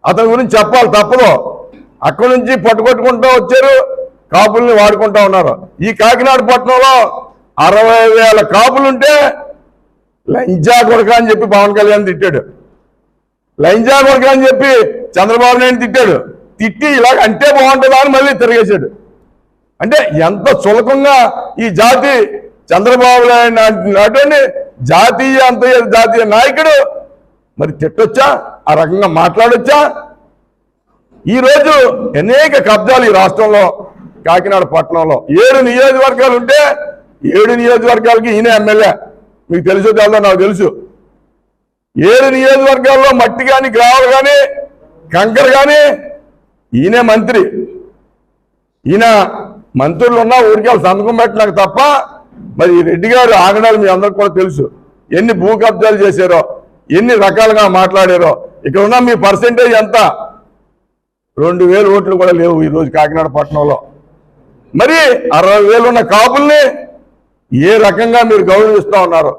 అతని గురించి చెప్పాలి తప్పదు. అక్కడి నుంచి పట్టుకొట్టుకుంటూ వచ్చారు, కాపుల్ని వాడుకుంటా ఉన్నారు. ఈ కాకినాడ పట్టణంలో 60,000 కాపులుంటే లంజా కొడక అని చెప్పి పవన్ కళ్యాణ్ తిట్టాడు, లంజా కొడక అని చెప్పి చంద్రబాబు నాయుడు తిట్టాడు. తిట్టి ఇలాగ అంటే బాగుంటుందా అని మళ్ళీ తిరిగేశాడు. అంటే ఎంత చులకంగా ఈ జాతి చంద్రబాబు నాయుడు జాతీయ అంతర్జాతీయ నాయకుడు మరి తిట్టొచ్చా, ఆ రకంగా మాట్లాడొచ్చా? ఈరోజు అనేక కబ్జాలు ఈ రాష్ట్రంలో కాకినాడ పట్టణంలో 7 నియోజకవర్గాలు ఉంటే 7 నియోజకవర్గాలకి ఈయన ఎమ్మెల్యే. మీకు తెలుసో తెలదో నాకు తెలుసు. 7 నియోజకవర్గాల్లో మట్టి కానీ గ్రావెల్ కానీ కంకర కానీ ఈయనే మంత్రి. ఈయన మంత్రులు ఉన్నా ఊరికి సంతకం పెట్టినాక తప్ప మరి రెడ్డి గారు ఆగడాలు మీ అందరికి కూడా తెలుసు. ఎన్ని భూ కబ్జాలు చేశారో, ఎన్ని రకాలుగా మాట్లాడారో. ఇక్కడ ఉన్న మీ పర్సెంటేజ్ ఎంత? 2,000 ఓట్లు కూడా లేవు ఈరోజు కాకినాడ పట్టణంలో. మరి 60,000 ఉన్న కాపుల్ని ఏ రకంగా మీరు గౌరవిస్తూ ఉన్నారు,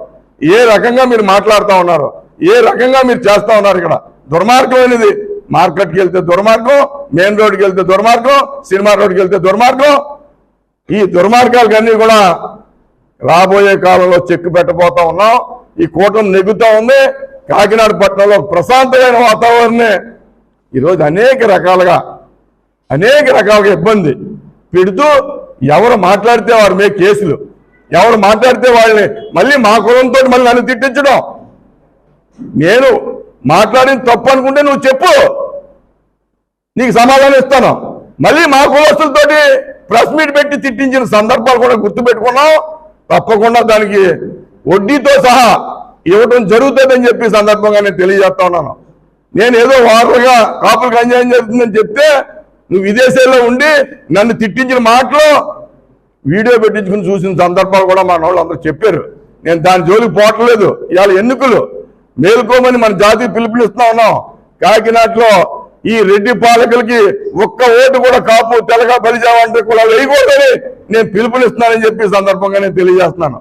ఏ రకంగా మీరు మాట్లాడుతూ ఉన్నారు, ఏ రకంగా మీరు చేస్తూ ఉన్నారు? ఇక్కడ దుర్మార్గం అనేది. మార్కెట్కి వెళ్తే దుర్మార్గం, మెయిన్ రోడ్కి వెళ్తే దుర్మార్గం, సినిమా రోడ్కి వెళ్తే దుర్మార్గం. ఈ దుర్మార్గాలకన్నీ కూడా రాబోయే కాలంలో చెక్కు పెట్టబోతా ఉన్నాం. ఈ కూటమి నెగ్గుతూ ఉంది. కాకినాడ పట్టణంలో ప్రశాంతమైన వాతావరణమే ఈరోజు అనేక రకాలుగా ఇబ్బంది పెడుతూ ఎవరు మాట్లాడితే వారి మీద కేసులు, ఎవరు మాట్లాడితే వాళ్ళని మళ్ళీ మా కులంతో మళ్ళీ నన్ను తిట్టించడం. నేను మాట్లాడిన తప్పు అనుకుంటే నువ్వు చెప్పు, నీకు సమాధానం ఇస్తాను. మళ్ళీ మా కులస్తులతోటి ప్రెస్ మీట్ పెట్టి తిట్టించిన సందర్భాలు కూడా గుర్తుపెట్టుకున్నాం. తప్పకుండా దానికి వడ్డీతో సహా ఇవ్వటం జరుగుతుందని చెప్పి సందర్భంగా నేను తెలియజేస్తా ఉన్నాను. నేను ఏదో వారుగా కాపులకు అన్యాయం జరుగుతుందని చెప్తే నువ్వు విదేశాల్లో ఉండి నన్ను తిట్టించిన మాటలు వీడియో పెట్టించుకుని చూసిన సందర్భాలు కూడా మన వాళ్ళు అందరూ చెప్పారు. నేను దాని జోలికి పోవట్లేదు. ఇవాళ ఎన్నికలు మేలుకోమని మన జాతికి పిలుపునిస్తా ఉన్నాం. కాకినాడలో ఈ రెడ్డి పాలకులకి ఒక్క ఓటు కూడా కాపు తెలగా బలిజావంటే కూడా వేయకూడదని నేను పిలుపునిస్తున్నానని చెప్పి సందర్భంగా నేను తెలియజేస్తున్నాను.